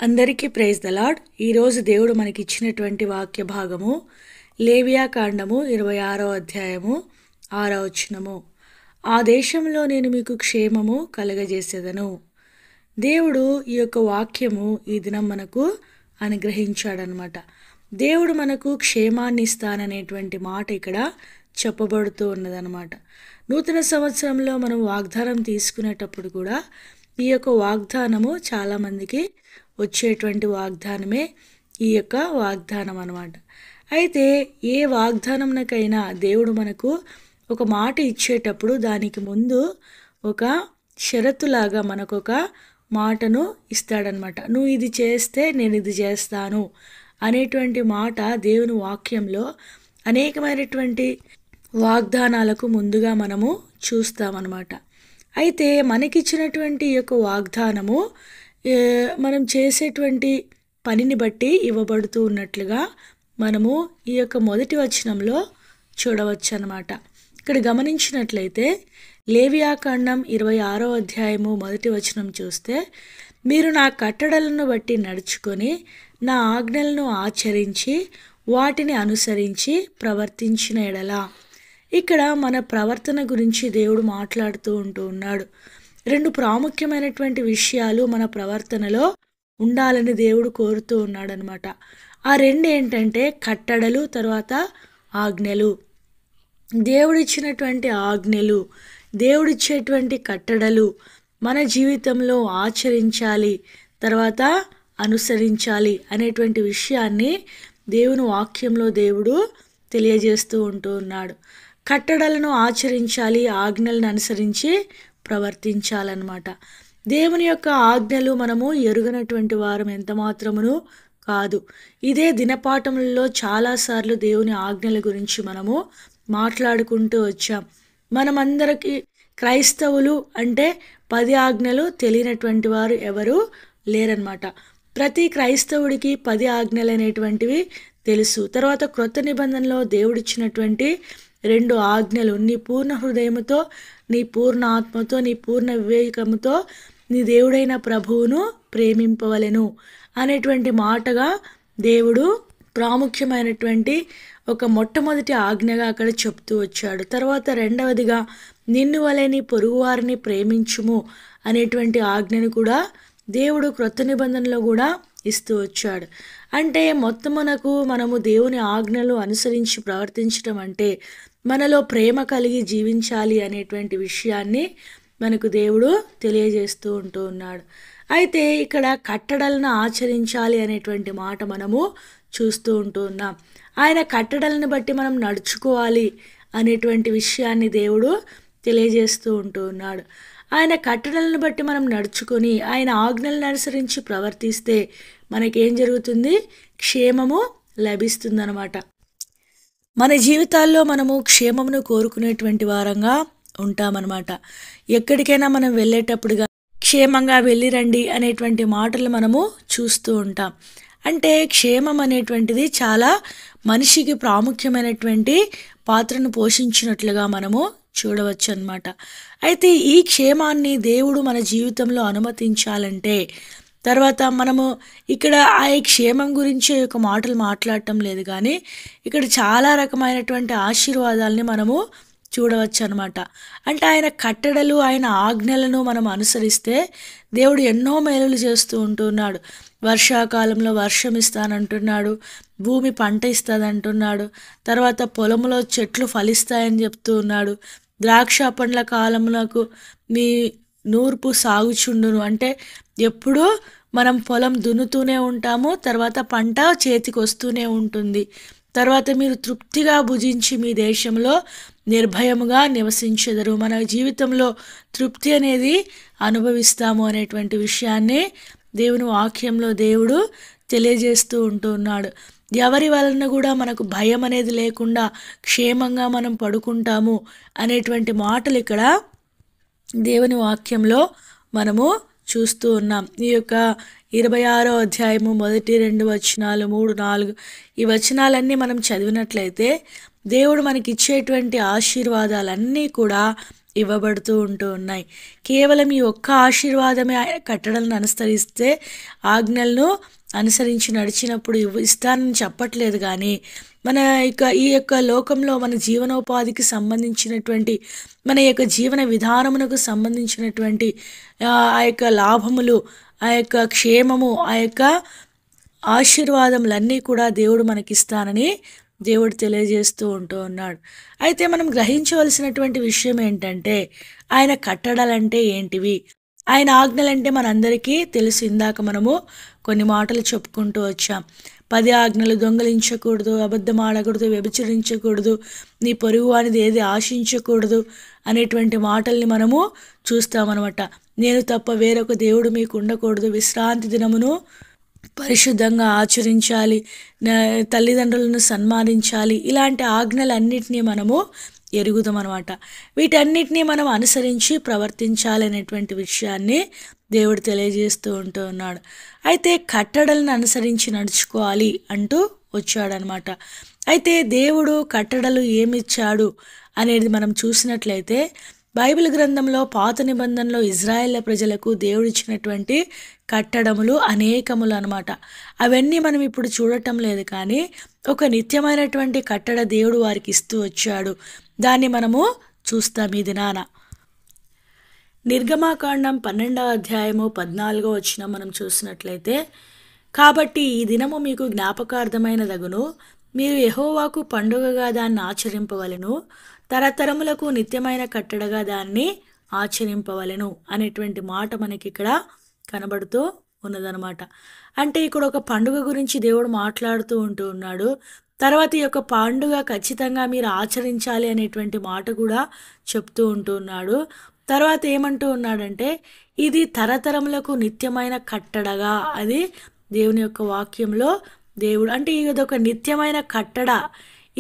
అందరికీ praise the lord. ఈరోజు దేవుడు మనకిచ్చినటువంటి వాక్య భాగము లేవియా కాండము 26వ అధ్యాయము 6వ వచనము. ఆ దేశంలో నేను మీకు క్షేమము కలగజేసేదను. దేవుడు ఈ యొక్క వాక్యము ఈ దినం మనకు అనుగ్రహించాడనమాట. దేవుడు మనకు క్షేమాన్ని ఇస్తాననేటువంటి మాట ఇక్కడ చెప్పబడుతూ ఉన్నదనమాట. నూతన సంవత్సరంలో మనం వాగ్దానం తీసుకునేటప్పుడు కూడా ఈ యొక్క వాగ్దానము చాలామందికి వచ్చేటువంటి వాగ్దానమే ఈ యొక్క వాగ్దానం అన్నమాట. అయితే ఏ వాగ్దానంకైనా దేవుడు మనకు ఒక మాట ఇచ్చేటప్పుడు దానికి ముందు ఒక షరతులాగా మనకు ఒక మాటను ఇస్తాడనమాట. నువ్వు ఇది చేస్తే నేను ఇది చేస్తాను అనేటువంటి మాట దేవుని వాక్యంలో అనేకమైనటువంటి వాగ్దానాలకు ముందుగా మనము చూస్తామన్నమాట. అయితే మనకిచ్చినటువంటి ఈ యొక్క వాగ్దానము మనం చేసేటువంటి పనిని బట్టి ఇవ్వబడుతూ ఉన్నట్లుగా మనము ఈ యొక్క మొదటి వచనంలో చూడవచ్చు అన్నమాట. ఇక్కడ గమనించినట్లయితే లేవియా కాండం 26వ అధ్యాయము మొదటి వచనం చూస్తే, మీరు నా కట్టడలను బట్టి నడుచుకొని నా ఆజ్ఞలను ఆచరించి వాటిని అనుసరించి ప్రవర్తించిన ఎడల. ఇక్కడ మన ప్రవర్తన గురించి దేవుడు మాట్లాడుతూ ఉన్నాడు. రెండు ప్రాముఖ్యమైనటువంటి విషయాలు మన ప్రవర్తనలో ఉండాలని దేవుడు కోరుతూ ఉన్నాడనమాట. ఆ రెండు ఏంటంటే కట్టడలు, తర్వాత ఆజ్ఞలు. దేవుడిచ్చినటువంటి ఆజ్ఞలు, దేవుడిచ్చేటువంటి కట్టడలు మన జీవితంలో ఆచరించాలి, తర్వాత అనుసరించాలి అనేటువంటి విషయాన్ని దేవుని వాక్యంలో దేవుడు తెలియజేస్తూ ఉన్నాడు. కట్టడలను ఆచరించాలి, ఆజ్ఞలను అనుసరించి ప్రవర్తించాలన్నమాట. దేవుని యొక్క ఆజ్ఞలు మనము ఎరుగనటువంటి వారం ఎంత మాత్రమును కాదు. ఇదే దినపాఠములలో చాలాసార్లు దేవుని ఆజ్ఞల గురించి మనము మాట్లాడుకుంటూ వచ్చాం. మనమందరికీ క్రైస్తవులు అంటే 10 ఆజ్ఞలు తెలియనటువంటి వారు ఎవరు లేరనమాట. ప్రతి క్రైస్తవుడికి 10 ఆజ్ఞలు అనేటువంటివి తెలుసు. తర్వాత క్రొత్త నిబంధనలో దేవుడిచ్చినటువంటి 2 ఆజ్ఞలు, నీ పూర్ణ హృదయముతో, నీ పూర్ణ ఆత్మతో, నీ పూర్ణ వివేకముతో నీ దేవుడైన ప్రభువును ప్రేమింపవలెను అనేటువంటి మాటగా దేవుడు ప్రాముఖ్యమైనటువంటి ఒక మొట్టమొదటి ఆజ్ఞగా అక్కడ చెప్తూ వచ్చాడు. తర్వాత రెండవదిగా నిన్ను వలె నీ పొరుగువారిని ప్రేమించుము అనేటువంటి ఆజ్ఞను కూడా దేవుడు క్రొత్త నిబంధనలో కూడా ఇస్తూ వచ్చాడు. అంటే మొత్తమునకు మనము దేవుని ఆజ్ఞలు అనుసరించి ప్రవర్తించడం అంటే మనలో ప్రేమ కలిగి జీవించాలి అనేటువంటి విషయాన్ని మనకు దేవుడు తెలియజేస్తూ ఉన్నాడు. అయితే ఇక్కడ కట్టడలను ఆచరించాలి అనేటువంటి మాట మనము చూస్తూ ఉన్నాం. ఆయన కట్టడలను బట్టి మనం నడుచుకోవాలి అనేటువంటి విషయాన్ని దేవుడు తెలియజేస్తూ ఉన్నాడు. ఆయన కట్టడలను బట్టి మనం నడుచుకొని ఆయన ఆజ్ఞలను అనుసరించి ప్రవర్తిస్తే మనకేం జరుగుతుంది? క్షేమము లభిస్తుందన్నమాట. మన జీవితాల్లో మనము క్షేమమును కోరుకునేటువంటి వారంగా ఉంటామన్నమాట. ఎక్కడికైనా మనం వెళ్ళేటప్పుడుగా క్షేమంగా వెళ్ళిరండి అనేటువంటి మాటలు మనము చూస్తూ ఉంటాం. అంటే క్షేమం అనేటువంటిది చాలా మనిషికి ప్రాముఖ్యమైనటువంటి పాత్రను పోషించినట్లుగా మనము చూడవచ్చు అన్నమాట. అయితే ఈ క్షేమాన్ని దేవుడు మన జీవితంలో అనుమతించాలంటే, తర్వాత మనము ఇక్కడ ఆ క్షేమం గురించి ఒక మాటలు మాట్లాడటం లేదు, కానీ ఇక్కడ చాలా రకమైనటువంటి ఆశీర్వాదాలని మనము చూడవచ్చు అనమాట. అంటే ఆయన కట్టడలు, ఆయన ఆజ్ఞలను మనం అనుసరిస్తే దేవుడు ఎన్నో మేలులు చేస్తూ ఉంటున్నాడు. వర్షాకాలంలో వర్షం ఇస్తానంటున్నాడు, భూమి పంట ఇస్తుందంటున్నాడు, తర్వాత పొలంలో చెట్లు ఫలిస్తాయని చెప్తూ ఉన్నాడు. ద్రాక్ష పండ్ల కాలములకు మీ నూర్పు సాగుచుండును, అంటే ఎప్పుడూ మనం పొలం దున్నుతూనే ఉంటాము, తర్వాత పంట చేతికి వస్తూనే ఉంటుంది. తర్వాత మీరు తృప్తిగా భుజించి మీ దేశంలో నిర్భయముగా నివసించెదరు. మన జీవితంలో తృప్తి అనేది అనుభవిస్తాము అనేటువంటి విషయాన్ని దేవుని వాక్యంలో దేవుడు తెలియజేస్తూ ఉన్నాడు. ఎవరి వలన కూడా మనకు భయం అనేది లేకుండా క్షేమంగా మనం పడుకుంటాము అనేటువంటి మాటలు ఇక్కడ దేవుని వాక్యంలో మనము చూస్తూ ఉన్నాం. ఈ యొక్క 26వ అధ్యాయము మొదటి 2 వచనాలు, 3, 4 ఈ వచనాలన్నీ మనం చదివినట్లయితే దేవుడు మనకిచ్చేటువంటి ఆశీర్వాదాలన్నీ కూడా ఇవ్వబడుతూ ఉంటూ ఉన్నాయి. కేవలం ఈ ఒక్క ఆశీర్వాదమే ఆయన కట్టడలను అనుసరిస్తే, ఆజ్ఞలను అనుసరించి నడిచినప్పుడు ఇస్తానని చెప్పట్లేదు. కానీ మన ఈ యొక్క లోకంలో మన జీవనోపాధికి సంబంధించినటువంటి, మన యొక్క జీవన విధానమునకు సంబంధించినటువంటి ఆ యొక్క లాభములు, ఆ యొక్క క్షేమము, ఆ యొక్క ఆశీర్వాదములన్నీ కూడా దేవుడు మనకిస్తానని దేవుడు తెలియజేస్తూ ఉంటూ ఉన్నాడు. అయితే మనం గ్రహించవలసినటువంటి విషయం ఏంటంటే, ఆయన కట్టడాలంటే ఏంటివి, ఆయన ఆజ్ఞలంటే మనందరికీ తెలుసు. ఇందాక మనము కొన్ని మాటలు చెప్పుకుంటూ వచ్చాం. 10 ఆజ్ఞలు: దొంగలించకూడదు, అబద్ధం ఆడకూడదు, వ్యభిచరించకూడదు, నీ పొరుగు వానిది ఏది ఆశించకూడదు అనేటువంటి మాటల్ని మనము చూస్తామన్నమాట. నేను తప్ప వేరొక దేవుడు మీకు ఉండకూడదు, విశ్రాంతి దినమును పరిశుద్ధంగా ఆచరించాలి, తల్లిదండ్రులను సన్మానించాలి. ఇలాంటి ఆజ్ఞలన్నిటినీ మనము ఎరుగుదాం అనమాట. వీటన్నిటినీ మనం అనుసరించి ప్రవర్తించాలి అనేటువంటి విషయాన్ని దేవుడు తెలియజేస్తూ ఉంటూ ఉన్నాడు. అయితే కట్టడలను అనుసరించి నడుచుకోవాలి అంటూ వచ్చాడనమాట. అయితే దేవుడు కట్టడలు ఏమిచ్చాడు అనేది మనం చూసినట్లయితే, బైబిల్ గ్రంథంలో పాత నిబంధనలో ఇజ్రాయేళ్ల ప్రజలకు దేవుడిచ్చినటువంటి కట్టడములు అనేకములు అనమాట. అవన్నీ మనం ఇప్పుడు చూడటం లేదు. కానీ ఒక నిత్యమైనటువంటి కట్టడ దేవుడు వారికి ఇస్తూ వచ్చాడు. దాన్ని మనము చూస్తాం ఈ దినాన. నిర్గమాకాండం 12వ అధ్యాయము 14వ వచనం మనం చూసినట్లయితే, కాబట్టి ఈ దినము మీకు జ్ఞాపకార్థమైనదగును, మీరు యెహోవాకు పండుగగా దాన్ని ఆచరింపవలెను, తరతరములకు నిత్యమైన కట్టడగా దాన్ని ఆచరింపవలెను అనేటువంటి మాట మనకి ఇక్కడ కనబడుతూ ఉన్నదనమాట. అంటే ఇక్కడ ఒక పండుగ గురించి దేవుడు మాట్లాడుతూ ఉంటూ ఉన్నాడు. తర్వాత ఈ యొక్క పండుగ ఖచ్చితంగా మీరు ఆచరించాలి అనేటువంటి మాట కూడా చెప్తూ ఉంటూ ఉన్నాడు. తర్వాత ఏమంటూ ఉన్నాడంటే, ఇది తరతరములకు నిత్యమైన కట్టడగా, అది దేవుని యొక్క వాక్యంలో దేవుడు అంటే ఇది ఒక నిత్యమైన కట్టడ,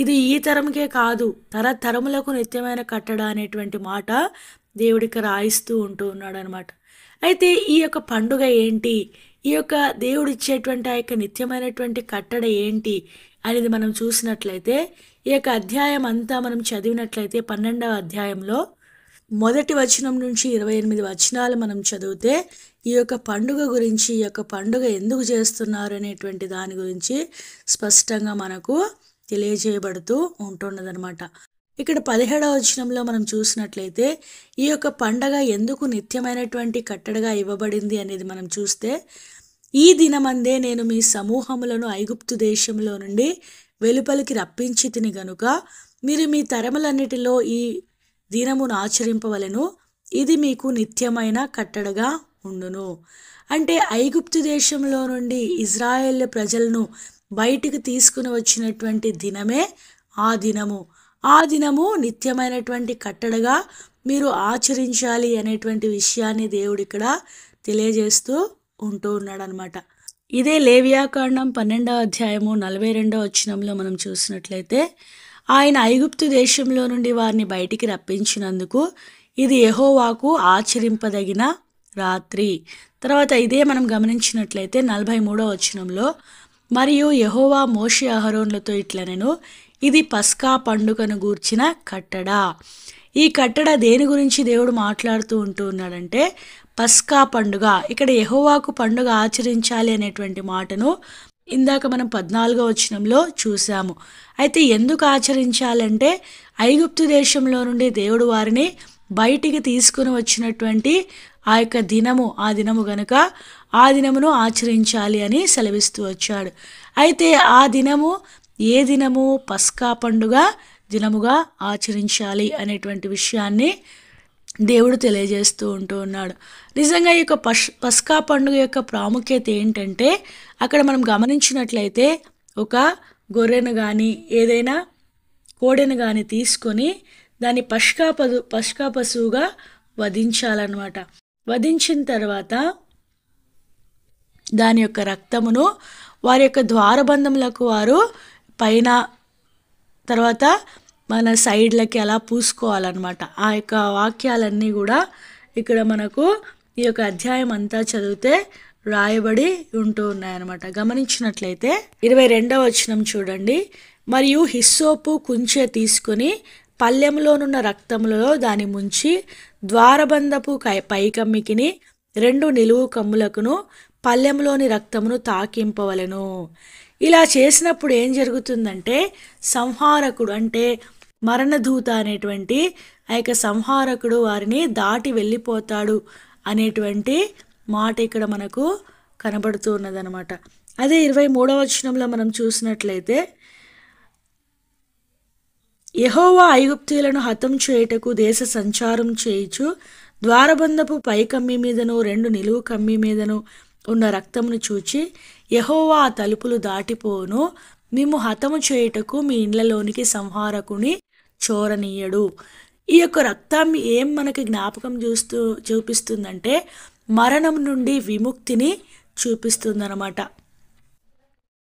ఇది ఈ తరంకే కాదు, తరతరములకు నిత్యమైన కట్టడ అనేటువంటి మాట దేవుడికి రాయిస్తూ ఉంటూ ఉన్నాడు అనమాట. అయితే ఈ యొక్క పండుగ ఏంటి, ఈ యొక్క దేవుడు ఇచ్చేటువంటి ఆ యొక్క నిత్యమైనటువంటి కట్టడ ఏంటి అనేది మనం చూసినట్లయితే, ఈ యొక్క అధ్యాయం అంతా మనం చదివినట్లయితే 12వ అధ్యాయంలో 1 వచనం నుంచి 28 వచనాలు మనం చదివితే, ఈ యొక్క పండుగ గురించి, ఈ యొక్క పండుగ ఎందుకు చేస్తున్నారు అనేటువంటి దాని గురించి స్పష్టంగా మనకు తెలియజేయబడుతూ ఉంటున్నదనమాట. ఇక్కడ 17వ వచనంలో మనం చూసినట్లయితే, ఈ యొక్క పండగ ఎందుకు నిత్యమైనటువంటి కట్టడగా ఇవ్వబడింది అనేది మనం చూస్తే, ఈ దినమందే నేను మీ సమూహములను ఐగుప్తు దేశంలో నుండి వెలుపలికి రప్పించి తిని గనుక మీరు మీ తరములన్నిటిలో ఈ దినమును ఆచరింపవలెను, ఇది మీకు నిత్యమైన కట్టడగా ఉండును. అంటే ఐగుప్తు దేశంలో నుండి ఇజ్రాయేల్ ప్రజలను బయటికి తీసుకుని వచ్చినటువంటి దినమే ఆ దినము. ఆ దినము నిత్యమైనటువంటి కట్టడగా మీరు ఆచరించాలి అనేటువంటి విషయాన్ని దేవుడు ఇక్కడ తెలియజేస్తూ ఉంటూ ఉన్నాడు అనమాట. ఇదే లేవియాకాండం 12వ అధ్యాయము 42వ వచనంలో మనం చూసినట్లయితే, ఆయన ఐగుప్తు దేశంలో నుండి వారిని బయటికి రప్పించినందుకు ఇది యెహోవాకు ఆచరింపదగిన రాత్రి. తర్వాత ఇదే మనం గమనించినట్లయితే 43వ వచనంలో, మరియు యెహోవా మోషే అహరోనులతో ఇట్లనెను, ఇది పస్కా పండుగను గూర్చిన కట్టడ. ఈ కట్టడ దేని గురించి దేవుడు మాట్లాడుతూ ఉంటూ ఉన్నాడంటే, పస్కా పండుగ. ఇక్కడ యెహోవాకు పండుగ ఆచరించాలి అనేటువంటి మాటను ఇందాక మనం 14వ వచనంలో చూసాము. అయితే ఎందుకు ఆచరించాలంటే, ఐగుప్తు దేశంలో నుండి దేవుడు వారిని బయటికి తీసుకుని వచ్చినటువంటి ఆ యొక్క దినము, ఆ దినము గనుక ఆ దినమును ఆచరించాలి అని సెలవిస్తూ వచ్చాడు. అయితే ఆ దినము ఏ దినము? పస్కా పండుగ దినముగా ఆచరించాలి అనేటువంటి విషయాన్ని దేవుడు తెలియజేస్తూ ఉంటూ ఉన్నాడు. నిజంగా ఈ యొక్క పస్కా పండుగ యొక్క ప్రాముఖ్యత ఏంటంటే, అక్కడ మనం గమనించినట్లయితే ఒక గొర్రెను కానీ ఏదైనా కోడెను కానీ తీసుకొని దాన్ని పస్కా పశువుగా వధించాలన్నమాట. వధించిన తర్వాత దాని యొక్క రక్తమును వారి యొక్క ద్వారబంధములకు వారు పైన, తర్వాత మన సైడ్లకి అలా పూసుకోవాలన్నమాట. ఆ యొక్క వాక్యాలన్నీ కూడా ఇక్కడ మనకు ఈ యొక్క అధ్యాయం అంతా చదివితే రాయబడి ఉంటూ ఉన్నాయన్నమాట. గమనించినట్లయితే 22వ వచనం చూడండి. మరియు హిస్సోపు కుంచె తీసుకొని పళ్ళెంలోనున్న రక్తములలో దాని ముంచి ద్వారబంధపు పైకమ్మికిని 2 నిలువు కమ్ములకును పళ్ళెంలోని రక్తమును తాకింపవలెను. ఇలా చేసినప్పుడు ఏం జరుగుతుందంటే సంహారకుడు అంటే మరణదూత అనేటువంటి ఆ యొక్క సంహారకుడు వారిని దాటి వెళ్ళిపోతాడు అనేటువంటి మాట ఇక్కడ మనకు కనబడుతూ ఉన్నదనమాట. అదే 23వ వచనంలో మనం చూసినట్లయితే యెహోవా ఐగుప్తీయులను హతం చేయుటకు దేశ సంచారం చేయుచు ద్వారబంధపు పైకమ్మి మీదను 2 నిలువు కమ్మి మీదను ఉన్న రక్తమును చూచి యెహోవా ఆ తలుపులు దాటిపోను, మేము హతము చేయుటకు మీ ఇండ్లలోనికి సంహారకుని చోరనీయడు. ఈ యొక్క రక్తం ఏం మనకి జ్ఞాపకం చూపిస్తుందంటే మరణం నుండి విముక్తిని చూపిస్తుందన్నమాట.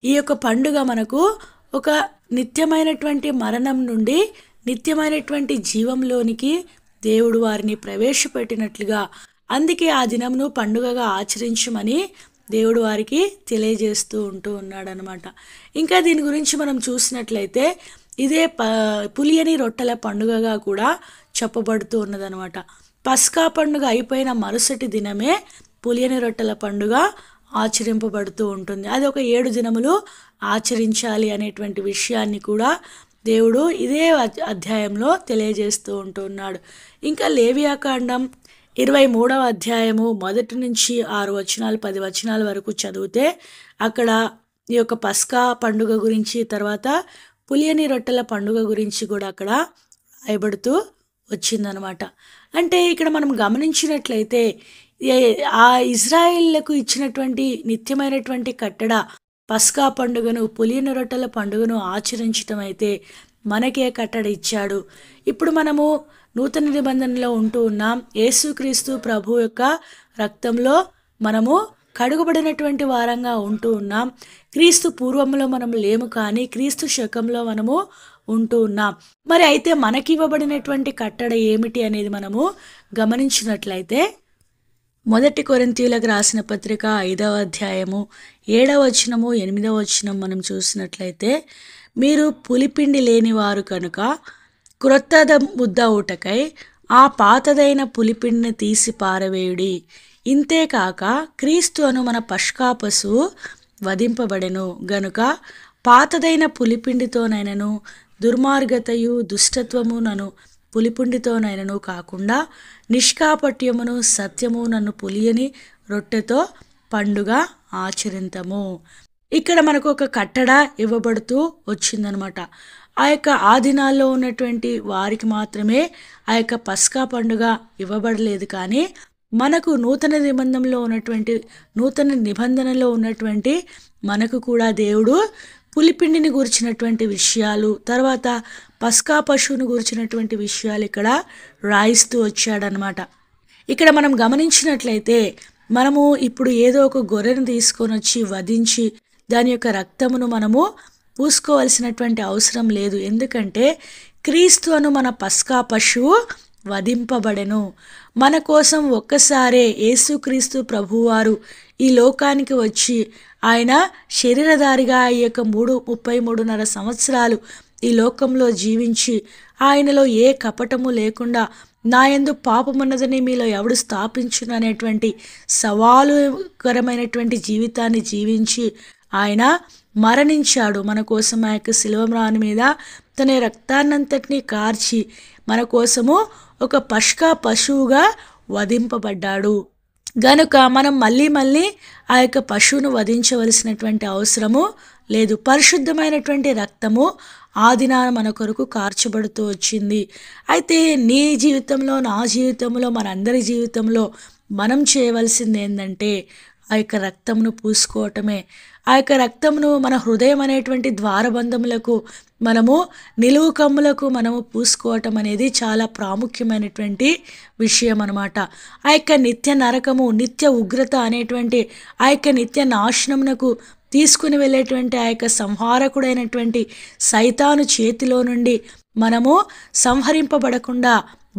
ఈ యొక్క పండుగ మనకు ఒక నిత్యమైనటువంటి మరణం నుండి నిత్యమైనటువంటి జీవంలోనికి దేవుడు వారిని ప్రవేశపెట్టినట్లుగా, అందుకే ఆ దినంను పండుగగా ఆచరించమని దేవుడు వారికి తెలియజేస్తూ ఉంటూ ఉన్నాడనమాట. ఇంకా దీని గురించి మనం చూసినట్లయితే ఇదే పులియని రొట్టెల పండుగగా కూడా చెప్పబడుతూ ఉన్నదనమాట. పస్కా పండుగ అయిపోయిన మరుసటి దినమే పులియని రొట్టెల పండుగ ఆచరింపబడుతూ ఉంటుంది. అది ఒక 7 దినములు ఆచరించాలి అనేటువంటి విషయాన్ని కూడా దేవుడు ఇదే అధ్యాయంలో తెలియజేస్తూ ఉంటున్నాడు. ఇంకా లేవియాకాండం 23వ అధ్యాయము 1 నుంచి 6 వచనాలు 10 వచనాల వరకు చదివితే అక్కడ ఈ యొక్క పస్కా పండుగ గురించి, తర్వాత పులియని రొట్టెల పండుగ గురించి కూడా అక్కడ రాయబడుతూ వచ్చిందనమాట. అంటే ఇక్కడ మనం గమనించినట్లయితే ఆ ఇజ్రాయిళ్లకు ఇచ్చినటువంటి నిత్యమైనటువంటి కట్టడ పస్కా పండుగను, పులియని రొట్టెల పండుగను ఆచరించటం అయితే మనకే కట్టడ ఇచ్చాడు. ఇప్పుడు మనము నూతన నిబంధనలో ఉంటూ ఉన్నాం. యేసుక్రీస్తు ప్రభు యొక్క రక్తంలో మనము కడుగబడినటువంటి వారంగా ఉంటూ ఉన్నాం. క్రీస్తు పూర్వంలో మనం లేము, కానీ క్రీస్తు శకంలో మనము ఉంటూ ఉన్నాం. మరి అయితే మనకి ఇవ్వబడినటువంటి కట్టడ ఏమిటి అనేది మనము గమనించినట్లయితే 1 కొరింథీయులకు రాసిన పత్రిక 5వ అధ్యాయము 7వ వచనము 8వ వచనం మనం చూసినట్లయితే, మీరు పులిపిండి లేని వారు కనుక క్రొత్త ముద్ద ఊటకై ఆ పాతదైన పులిపిండిని తీసి పారవేయుడి. ఇంతేకాక క్రీస్తు అను మన పస్కా పశువు వధింపబడెను గనుక పాతదైన పులిపిండితోనైనను దుర్మార్గతయు దుష్టత్వము నన్ను పులిపిండితోనైనను కాకుండా నిష్కాపట్యమును సత్యము నన్ను పులియని రొట్టెతో పండుగ ఆచరింతము. ఇక్కడ మనకు ఒక కట్టడ ఇవ్వబడుతూ వచ్చిందనమాట. ఆ యొక్క ఆ దినాల్లో ఉన్నటువంటి వారికి మాత్రమే ఆ యొక్క పస్కా పండుగ ఇవ్వబడలేదు, కానీ మనకు నూతన నిబంధనలో ఉన్నటువంటి మనకు కూడా దేవుడు పులిపిండిని గురించినటువంటి విషయాలు, తర్వాత పస్కా పశువును గురించినటువంటి విషయాలు ఇక్కడ రాయిస్తూ వచ్చాడనమాట. ఇక్కడ మనం గమనించినట్లయితే మనము ఇప్పుడు ఏదో ఒక గొర్రెను తీసుకొని వచ్చి వధించి దాని యొక్క రక్తమును మనము పూసుకోవలసినటువంటి అవసరం లేదు. ఎందుకంటే క్రీస్తు అను మన పస్కా పశువు వధింపబడెను. మన కోసం ఒక్కసారే యేసుక్రీస్తు ప్రభువారు ఈ లోకానికి వచ్చి ఆయన శరీరధారిగా ఈ యొక్క 33.5 సంవత్సరాలు ఈ లోకంలో జీవించి ఆయనలో ఏ కపటము లేకుండా నా యందు పాపమున్నదని మీలో ఎవడు స్థాపించును అనేటువంటి సవాలుకరమైనటువంటి జీవితాన్ని జీవించి ఆయన మరణించాడు. మన కోసం ఆ యొక్క శిలువ మ్రాను మీద తన రక్తాన్నంతటినీ కార్చి మన కోసము ఒక పస్కా పశువుగా వధింపబడ్డాడు. గనుక మనం మళ్ళీ ఆ యొక్క పశువును వధించవలసినటువంటి అవసరము లేదు. పరిశుద్ధమైనటువంటి రక్తము ఆ దినాన మన కొరకు కార్చబడుతూ వచ్చింది. అయితే నీ జీవితంలో, నా జీవితంలో, మనందరి జీవితంలో మనం చేయవలసింది ఏంటంటే ఆ యొక్క రక్తమును పూసుకోవటమే. ఆ యొక్క రక్తమును మన హృదయం అనేటువంటి ద్వారబంధములకు, మనము నిలువు కమ్ములకు మనము పూసుకోవటం అనేది చాలా ప్రాముఖ్యమైనటువంటి విషయం అన్నమాట. ఆ యొక్క నిత్య నరకము, నిత్య ఉగ్రత అనేటువంటి ఆ యొక్క నిత్య నాశనమునకు తీసుకుని వెళ్ళేటువంటి ఆ యొక్క సంహారకుడైనటువంటి సైతాను చేతిలో నుండి మనము సంహరింపబడకుండా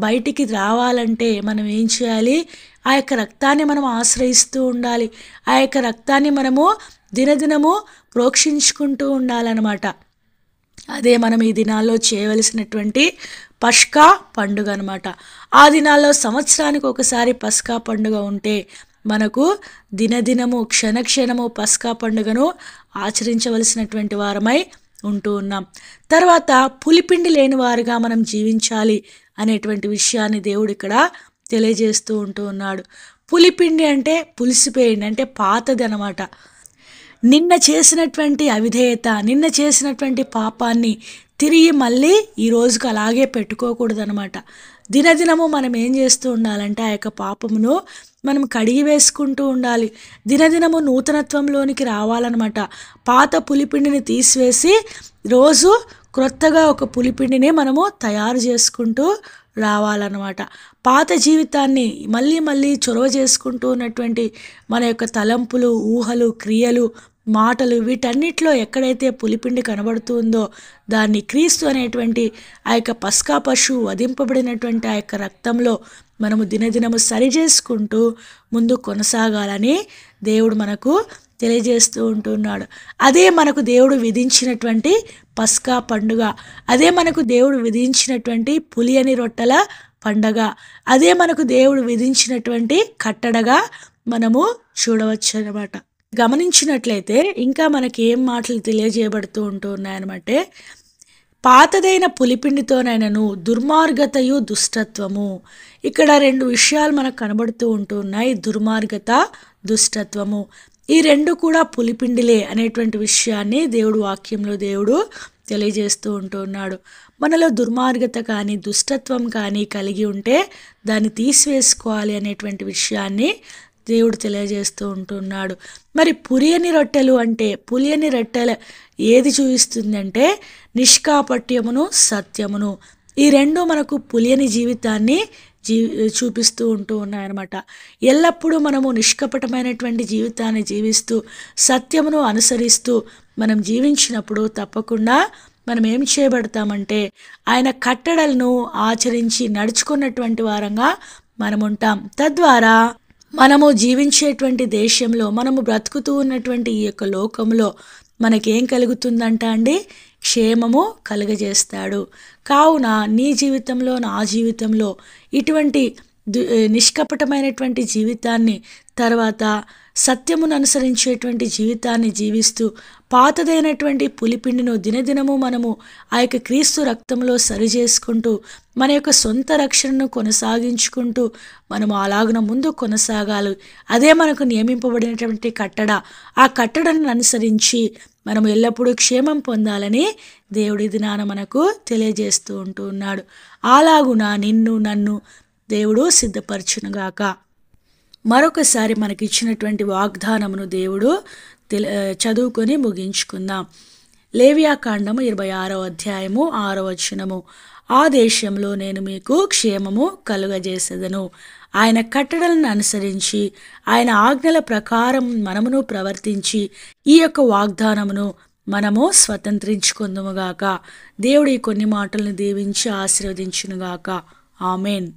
బయటికి రావాలంటే మనం ఏం చేయాలి? ఆ యొక్క రక్తాన్ని మనం ఆశ్రయిస్తూ ఉండాలి. ఆ యొక్క రక్తాన్ని మనము దినదినము ప్రోక్షించుకుంటూ ఉండాలన్నమాట. అదే మనం ఈ దినాల్లో చేయవలసినటువంటి పస్కా పండుగ అనమాట. ఆ దినాల్లో సంవత్సరానికి ఒకసారి పస్కా పండుగ ఉంటే మనకు దినదినము క్షణక్షణము పస్కా పండుగను ఆచరించవలసినటువంటి వారమై ఉంటూ ఉన్నాం. తర్వాత పులిపిండి లేని వారుగా మనం జీవించాలి అనేటువంటి విషయాన్ని దేవుడు ఇక్కడ తెలియజేస్తూ ఉంటూ ఉన్నాడు. పులిపిండి అంటే పులిసిపోయింది, అంటే పాతది అనమాట. నిన్న చేసినటువంటి అవిధేయత, నిన్న చేసినటువంటి పాపాన్ని తిరిగి మళ్ళీ ఈ రోజుకి అలాగే పెట్టుకోకూడదనమాట. దినదినము మనం ఏం చేస్తూ ఉండాలంటే ఆ యొక్క పాపమును మనం కడిగి వేసుకుంటూ ఉండాలి. దినదినము నూతనత్వంలోనికి రావాలన్నమాట. పాత పులిపిండిని తీసివేసి రోజు క్రొత్తగా ఒక పులిపిండిని మనము తయారు చేసుకుంటూ రావాలన్నమాట. పాత జీవితాన్ని మళ్ళీ మళ్ళీ చొరవ చేసుకుంటూ ఉన్నటువంటి మన యొక్క తలంపులు, ఊహలు, క్రియలు, మాటలు, వీటన్నిటిలో ఎక్కడైతే పులిపిండి కనబడుతుందో దాన్ని క్రీస్తు అనేటువంటి ఆ యొక్క పస్కా పశువు వధింపబడినటువంటి ఆ యొక్క రక్తంలో మనము దినదినము సరిచేసుకుంటూ ముందు కొనసాగాలని దేవుడు మనకు తెలియజేస్తూ ఉంటున్నాడు. అదే మనకు దేవుడు విధించినటువంటి పస్కా పండుగ, అదే మనకు దేవుడు విధించినటువంటి పులియని రొట్టెల పండగ, అదే మనకు దేవుడు విధించినటువంటి కట్టడగా మనము చూడవచ్చు అన్నమాట. గమనించినట్లయితే ఇంకా మనకి ఏం మాటలు తెలియజేయబడుతూ ఉంటూ ఉన్నాయన్నమాట. పాతదైన పులిపిండితోనైనను దుర్మార్గతయు దుష్టత్వము. ఇక్కడ రెండు విషయాలు మనకు కనబడుతూ ఉంటూ ఉన్నాయి. దుర్మార్గత, దుష్టత్వము, ఈ రెండు కూడా పులిపిండిలే అనేటువంటి విషయాన్ని దేవుడు వాక్యంలో దేవుడు తెలియజేస్తూ ఉంటూ ఉన్నాడు. మనలో దుర్మార్గత కానీ దుష్టత్వం కానీ కలిగి ఉంటే దాన్ని తీసివేసుకోవాలి అనేటువంటి విషయాన్ని దేవుడు తెలియజేస్తూ ఉంటున్నాడు. మరి పులియని రొట్టెలు అంటే, పులియని రొట్టెలు ఏది చూపిస్తుందంటే నిష్కాపట్యమును, సత్యమును. ఈ రెండు మనకు పులియని జీవితాన్ని చూపిస్తూ ఉంటూ ఉన్నాయన్నమాట. ఎల్లప్పుడూ మనము నిష్కపటమైనటువంటి జీవితాన్ని జీవిస్తూ సత్యమును అనుసరిస్తూ మనం జీవించినప్పుడు తప్పకుండా మనం ఏం చేయబడతామంటే ఆయన కట్టడలను ఆచరించి నడుచుకున్నటువంటి వారంగా మనం ఉంటాం. తద్వారా మనము జీవించేటువంటి దేశంలో, మనము బ్రతుకుతూ ఉన్నటువంటి ఈ యొక్క లోకంలో మనకేం కలుగుతుందంట అండి? క్షేమము కలుగజేస్తాడు. కావున నీ జీవితంలో, నా జీవితంలో ఇటువంటి నిష్కపటమైనటువంటి జీవితాన్ని, తర్వాత సత్యమును అనుసరించేటువంటి జీవితాన్ని జీవిస్తూ పాతదైనటువంటి పులిపిండిను దినదినము మనము ఆ యొక్క క్రీస్తు రక్తంలో సరిచేసుకుంటూ మన యొక్క సొంత రక్షణను కొనసాగించుకుంటూ మనము అలాగున ముందు కొనసాగాలి. అదే మనకు నియమింపబడినటువంటి కట్టడ. ఆ కట్టడను అనుసరించి మనం ఎల్లప్పుడూ క్షేమం పొందాలని దేవుడి దినాన మనకు తెలియజేస్తూ ఉంటూ ఉన్నాడు. అలాగున నిన్ను నన్ను దేవుడు సిద్ధపరచునుగాక. మరొకసారి మనకి ఇచ్చినటువంటి వాగ్దానమును దేవుడు చదువుకొని ముగించుకుందాం. లేవియాకాండము 26వ అధ్యాయము 6వ వచనము. ఆ దేశంలో నేను మీకు క్షేమము కలుగజేసేదను. ఆయన కట్టడలను అనుసరించి ఆయన ఆజ్ఞల ప్రకారం మనమును ప్రవర్తించి ఈ యొక్క వాగ్దానమును మనము స్వతంత్రించుకుందుముగాక. దేవుడు ఈ కొన్ని మాటలను దీవించి ఆశీర్వదించునుగాక. ఆమెన్.